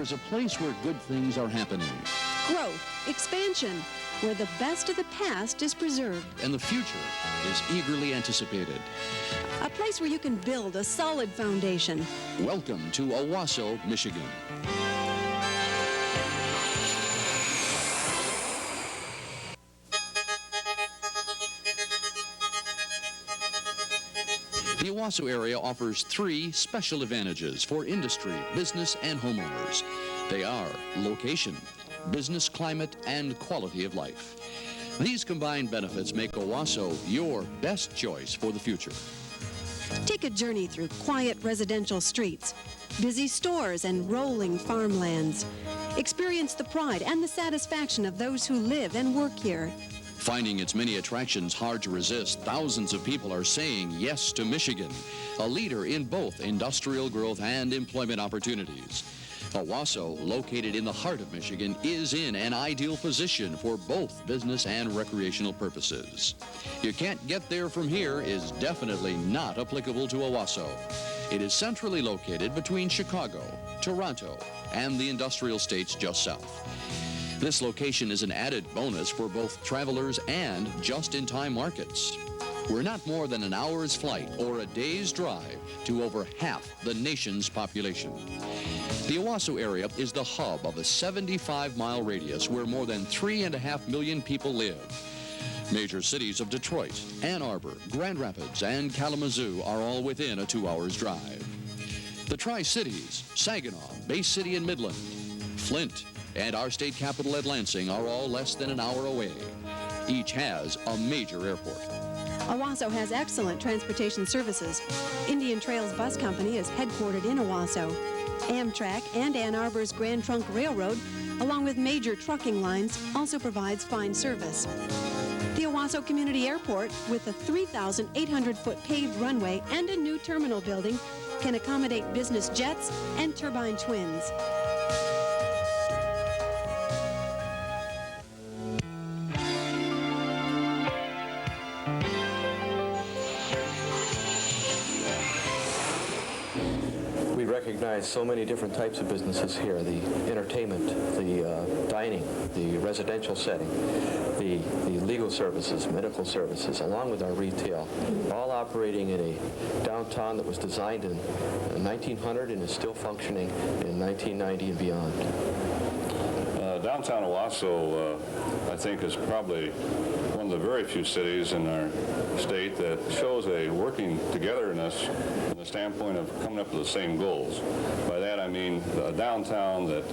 offers a place where good things are happening. Growth, expansion, where the best of the past is preserved. And the future is eagerly anticipated. A place where you can build a solid foundation. Welcome to Owosso, Michigan. The Owosso area offers 3 special advantages for industry, business, and homeowners. They are location, business climate, and quality of life. These combined benefits make Owosso your best choice for the future. Take a journey through quiet residential streets, busy stores, and rolling farmlands. Experience the pride and the satisfaction of those who live and work here. Finding its many attractions hard to resist, thousands of people are saying yes to Michigan, a leader in both industrial growth and employment opportunities. Owosso, located in the heart of Michigan, is in an ideal position for both business and recreational purposes. You can't get there from here is definitely not applicable to Owosso. It is centrally located between Chicago, Toronto, and the industrial states just south. This location is an added bonus for both travelers and just-in-time markets. We're not more than an hour's flight or a day's drive to over half the nation's population. The Owosso area is the hub of a 75-mile radius where more than 3.5 million people live. Major cities of Detroit, Ann Arbor, Grand Rapids, and Kalamazoo are all within a 2 hours drive. The Tri-Cities, Saginaw, Bay City and Midland, Flint, and our state capital at Lansing are all less than an hour away. Each has a major airport. Owosso has excellent transportation services. Indian Trails Bus Company is headquartered in Owosso. Amtrak and Ann Arbor's Grand Trunk Railroad, along with major trucking lines, also provides fine service. The Owosso Community Airport, with a 3,800-foot paved runway and a new terminal building, can accommodate business jets and turbine twins. We recognize so many different types of businesses here: the entertainment, the dining, the residential setting, the legal services, medical services, along with our retail, all operating in a downtown that was designed in 1900 and is still functioning in 1990 and beyond. Downtown Owosso, I think, is probably one of the very few cities in our state that shows a working togetherness from the standpoint of coming up with the same goals. By that I mean a downtown that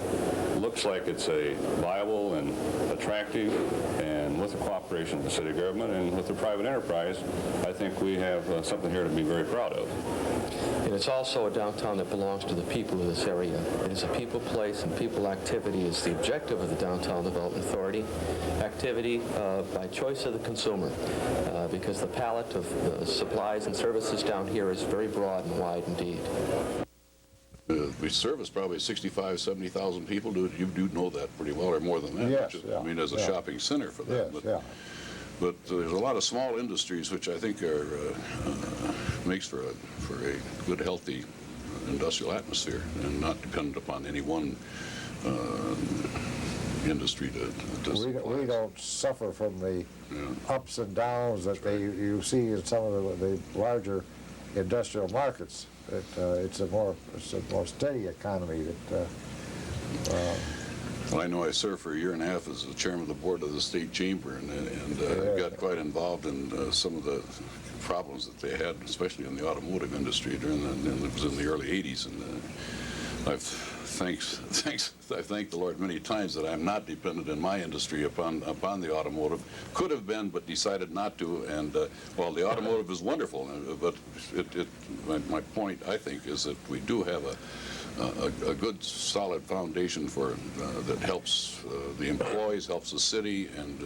looks like it's a viable and attractive, and with the cooperation of the city government and with the private enterprise, I think we have something here to be very proud of. And it's also a downtown that belongs to the people of this area. It is a people place, and people activity is the objective of the Downtown Development Authority. Activity by choice of the consumer, because the palette of supplies and services down here is very broad and wide indeed. We service probably 65, 70,000 people. You do know that pretty well, or more than that. Yes, which, yeah, I mean, as a shopping center for that. Yes, but there's a lot of small industries which I think are makes for a good, healthy industrial atmosphere, and not dependent upon any one industry to we don't suffer from the ups and downs that you see in some of the larger industrial markets. It's a more steady economy. Well, I know I served for a year and a half as the chairman of the board of the state chamber, and got quite involved in some of the problems that they had, especially in the automotive industry it was in the early 80s, and I've thanked the Lord many times that I'm not dependent in my industry upon the automotive. Could have been, but decided not to. And while the automotive is wonderful, but my point, I think, is that we do have a good, solid foundation for that helps the employees, helps the city, and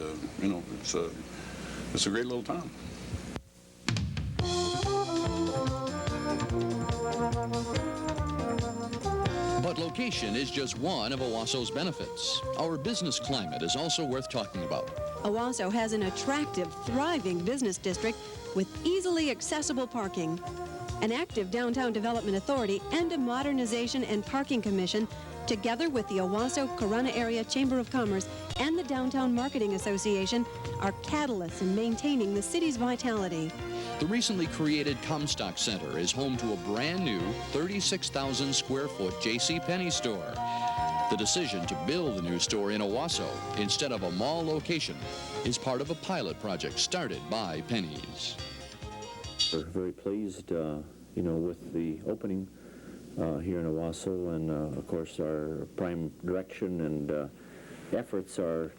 it's a great little town. But location is just one of Owosso's benefits. Our business climate is also worth talking about. Owosso has an attractive, thriving business district with easily accessible parking. An active downtown development authority and a modernization and parking commission together with the Owosso-Corunna Area Chamber of Commerce and the Downtown Marketing Association, are catalysts in maintaining the city's vitality. The recently created Comstock Center is home to a brand new 36,000 square foot JCPenney store. The decision to build the new store in Owosso instead of a mall location is part of a pilot project started by Penny's. We're very pleased, with the opening here in Owosso, and of course our prime direction and efforts are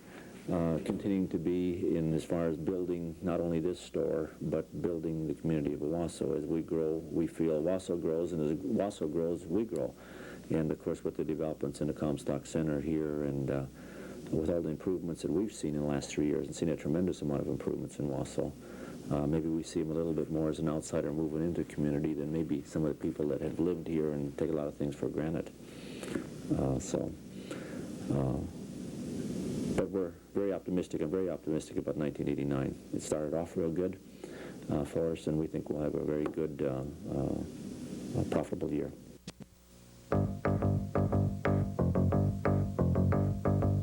continuing to be in as far as building not only this store, but building the community of Owosso. As we grow, we feel Owosso grows, and as Owosso grows, we grow. And of course with the developments in the Comstock Center here, and with all the improvements that we've seen in the last 3 years, and seen a tremendous amount of improvements in Owosso, maybe we see them a little bit more as an outsider moving into the community than maybe some of the people that have lived here and take a lot of things for granted. But we're very optimistic. I'm very optimistic about 1989. It started off real good for us, and we think we'll have a very good, profitable year.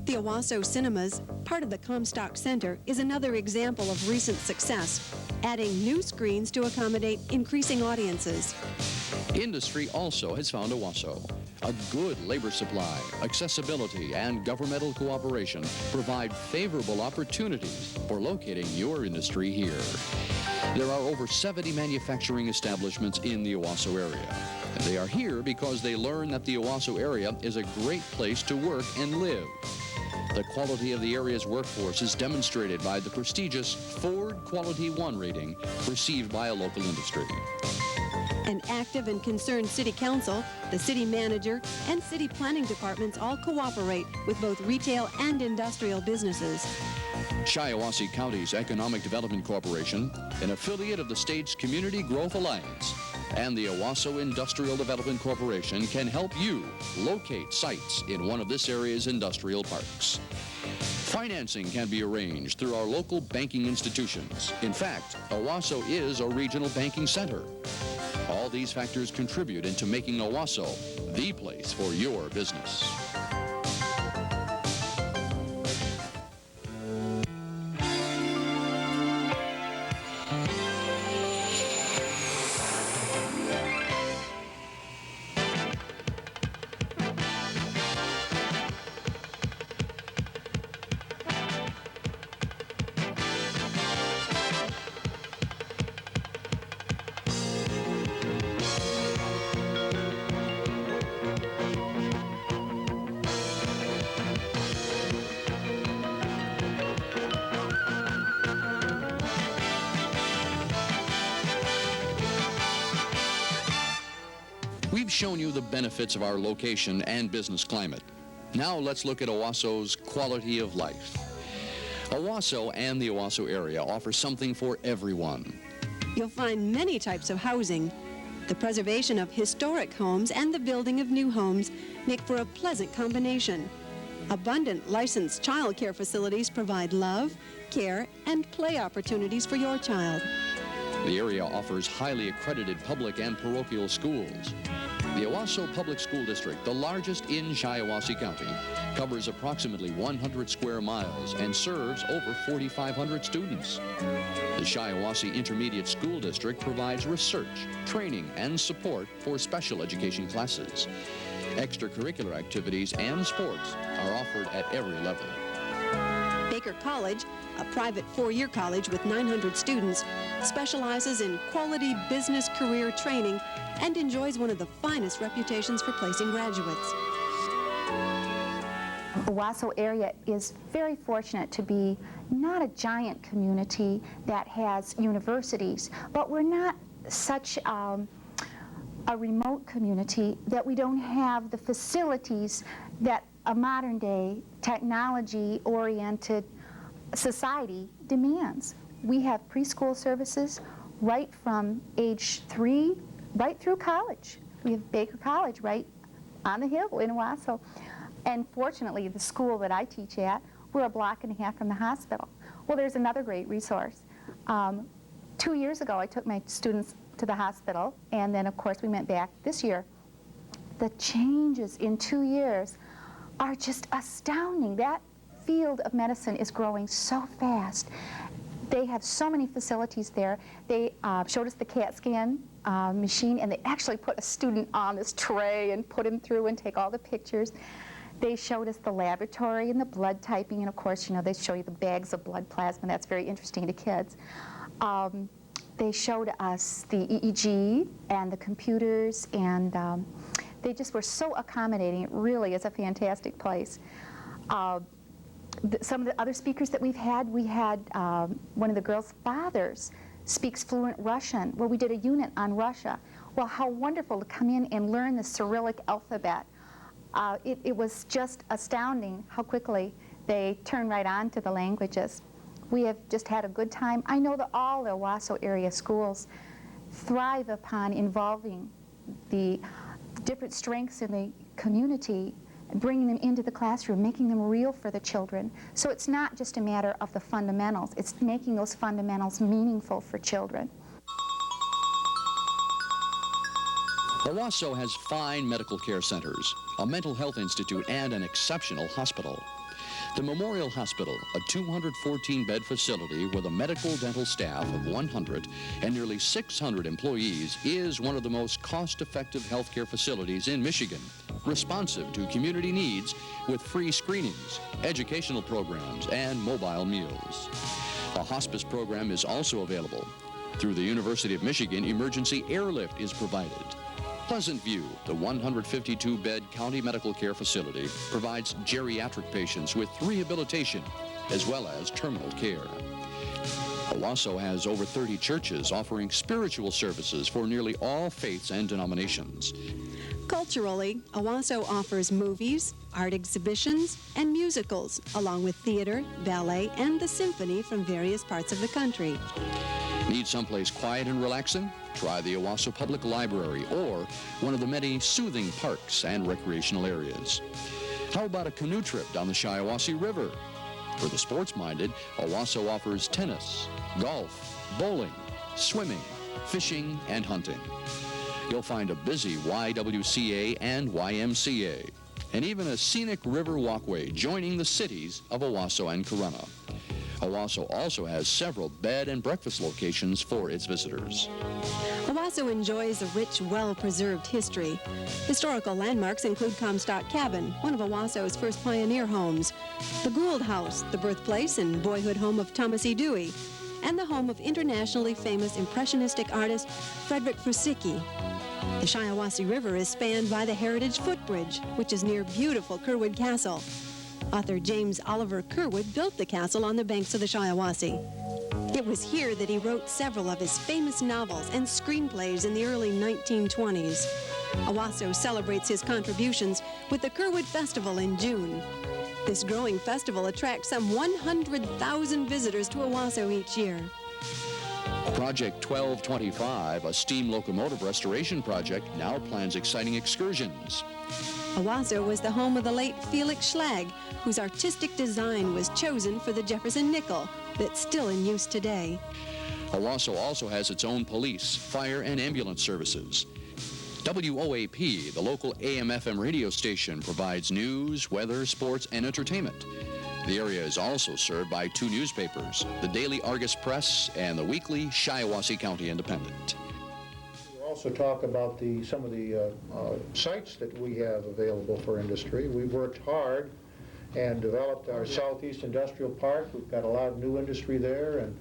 The Owosso Cinemas, part of the Comstock Center, is another example of recent success, adding new screens to accommodate increasing audiences. Industry also has found Owosso. A good labor supply, accessibility, and governmental cooperation provide favorable opportunities for locating your industry here. There are over 70 manufacturing establishments in the Owosso area. And they are here because they learn that the Owosso area is a great place to work and live. The quality of the area's workforce is demonstrated by the prestigious Ford Quality 1 rating received by a local industry. An active and concerned city council, the city manager, and city planning departments all cooperate with both retail and industrial businesses. Shiawassee County's Economic Development Corporation, an affiliate of the state's Community Growth Alliance, and the Owosso Industrial Development Corporation can help you locate sites in one of this area's industrial parks. Financing can be arranged through our local banking institutions. In fact, Owosso is a regional banking center. All these factors contribute into making Owosso the place for your business. We've shown you the benefits of our location and business climate. Now let's look at Owosso's quality of life. Owosso and the Owosso area offer something for everyone. You'll find many types of housing. The preservation of historic homes and the building of new homes make for a pleasant combination. Abundant licensed child care facilities provide love, care, and play opportunities for your child. The area offers highly accredited public and parochial schools. The Owosso Public School District, the largest in Shiawassee County, covers approximately 100 square miles and serves over 4,500 students. The Shiawassee Intermediate School District provides research, training, and support for special education classes. Extracurricular activities and sports are offered at every level. Baker College, a private four-year college with 900 students, specializes in quality business career training and enjoys one of the finest reputations for placing graduates. The Owosso area is very fortunate to be not a giant community that has universities, but we're not such a remote community that we don't have the facilities that a modern-day technology-oriented society demands. We have preschool services right from age 3 right through college. We have Baker College right on the hill in Owosso. And fortunately, the school that I teach at, we're a block and a half from the hospital. Well, there's another great resource. 2 years ago, I took my students to the hospital, and then, of course, we went back this year. the changes in 2 years are just astounding. That field of medicine is growing so fast. They have so many facilities there. They showed us the CAT scan machine, and they actually put a student on this tray and put him through and take all the pictures. They showed us the laboratory and the blood typing, and of course, you know, they show you the bags of blood plasma. That's very interesting to kids. They showed us the EEG and the computers, and they just were so accommodating. It really is a fantastic place. Some of the other speakers that we had one of the girls' fathers speaks fluent Russian. Well, we did a unit on Russia. Well, how wonderful to come in and learn the Cyrillic alphabet. It was just astounding how quickly they turn right on to the languages. We have just had a good time. I know that all the Owosso area schools thrive upon involving the different strengths in the community, bringing them into the classroom, making them real for the children. So it's not just a matter of the fundamentals, it's making those fundamentals meaningful for children. Owosso has fine medical care centers, a mental health institute, and an exceptional hospital. The Memorial Hospital, a 214-bed facility with a medical dental staff of 100 and nearly 600 employees, is one of the most cost-effective healthcare facilities in Michigan, responsive to community needs with free screenings, educational programs, and mobile meals. A hospice program is also available. Through the University of Michigan, emergency airlift is provided. Pleasant View, the 152-bed county medical care facility, provides geriatric patients with rehabilitation as well as terminal care. Owosso has over 30 churches offering spiritual services for nearly all faiths and denominations. Culturally, Owosso offers movies, art exhibitions, and musicals, along with theater, ballet, and the symphony from various parts of the country. Need someplace quiet and relaxing? Try the Owosso Public Library or one of the many soothing parks and recreational areas. How about a canoe trip down the Shiawassee River? For the sports-minded, Owosso offers tennis, golf, bowling, swimming, fishing, and hunting. You'll find a busy YWCA and YMCA, and even a scenic river walkway joining the cities of Owosso and Corunna. Owosso also has several bed and breakfast locations for its visitors. Owosso enjoys a rich, well-preserved history. Historical landmarks include Comstock Cabin, one of Owosso's first pioneer homes, the Gould House, the birthplace and boyhood home of Thomas E. Dewey, and the home of internationally famous impressionistic artist Frederick Frusicki. The Shiawassee River is spanned by the Heritage Footbridge, which is near beautiful Curwood Castle. Author James Oliver Curwood built the castle on the banks of the Shiawassee. It was here that he wrote several of his famous novels and screenplays in the early 1920s. Owosso celebrates his contributions with the Curwood Festival in June. This growing festival attracts some 100,000 visitors to Owosso each year. Project 1225, a steam locomotive restoration project, now plans exciting excursions. Owosso was the home of the late Felix Schlag, whose artistic design was chosen for the Jefferson nickel that's still in use today. Owosso also has its own police, fire, and ambulance services. WOAP, the local AM/FM radio station, provides news, weather, sports, and entertainment. The area is also served by 2 newspapers, the Daily Argus Press and the weekly Shiawassee County Independent. We'll also talk about some of the sites that we have available for industry. We've worked hard and developed our Southeast Industrial Park. We've got a lot of new industry there, and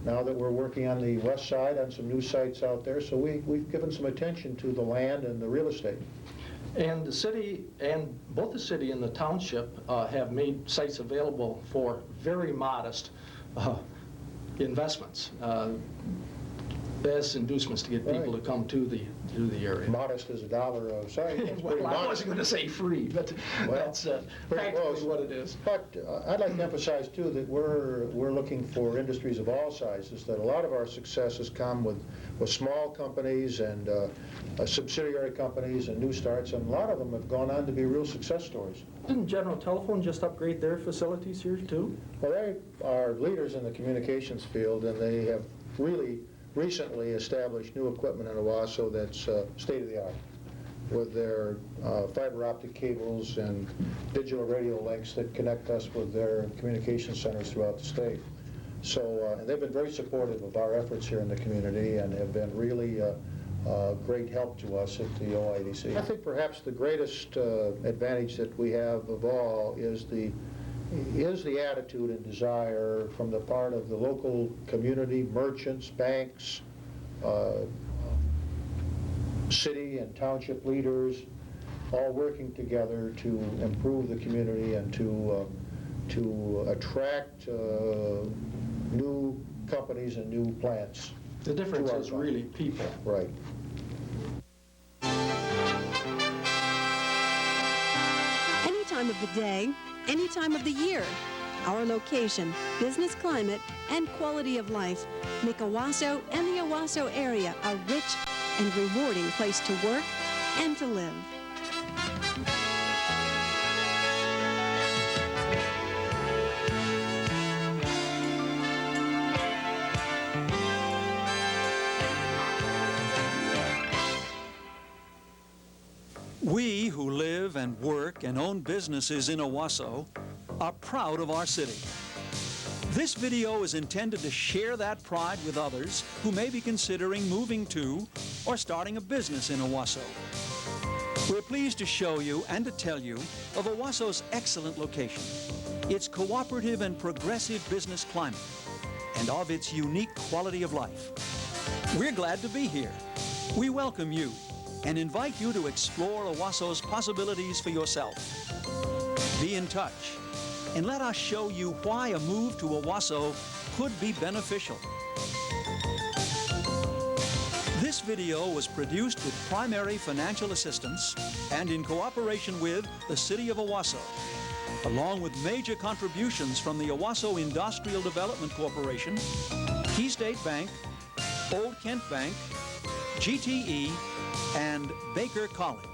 now that we're working on the west side on some new sites out there, so we've given some attention to the land and the real estate. And the city, and both the city and the township have made sites available for very modest investments as inducements to get people to come to the area. Modest as $1 a site. That's Well, pretty I modest. wasn't going to say free, but that's practically what it is. But I'd like to emphasize too that we're looking for industries of all sizes. That a lot of our success has come with small companies and subsidiary companies and new starts, and a lot of them have gone on to be real success stories. Didn't General Telephone just upgrade their facilities here too? Well, they are leaders in the communications field, and they have really recently established new equipment in Owosso that's state-of-the-art. with their fiber optic cables and digital radio links that connect us with their communication centers throughout the state. So and they've been very supportive of our efforts here in the community and have been really great help to us at the OIDC. I think perhaps the greatest advantage that we have of all is the attitude and desire from the part of the local community, merchants, banks, city and township leaders, all working together to improve the community and to attract new companies and new plants. The difference is really people. Right. Any time of the day, any time of the year, our location, business climate, and quality of life make Owosso and the Owosso area a rich and rewarding place to work and to live. We who live and work and own businesses in Owosso are proud of our city. This video is intended to share that pride with others who may be considering moving to or starting a business in Owosso. We're pleased to show you and to tell you of Owosso's excellent location, its cooperative and progressive business climate, and of its unique quality of life. We're glad to be here. We welcome you and invite you to explore Owosso's possibilities for yourself. Be in touch and let us show you why a move to Owosso could be beneficial. This video was produced with primary financial assistance and in cooperation with the City of Owosso, along with major contributions from the Owosso Industrial Development Corporation, Key State Bank, Old Kent Bank, GTE, and Baker College.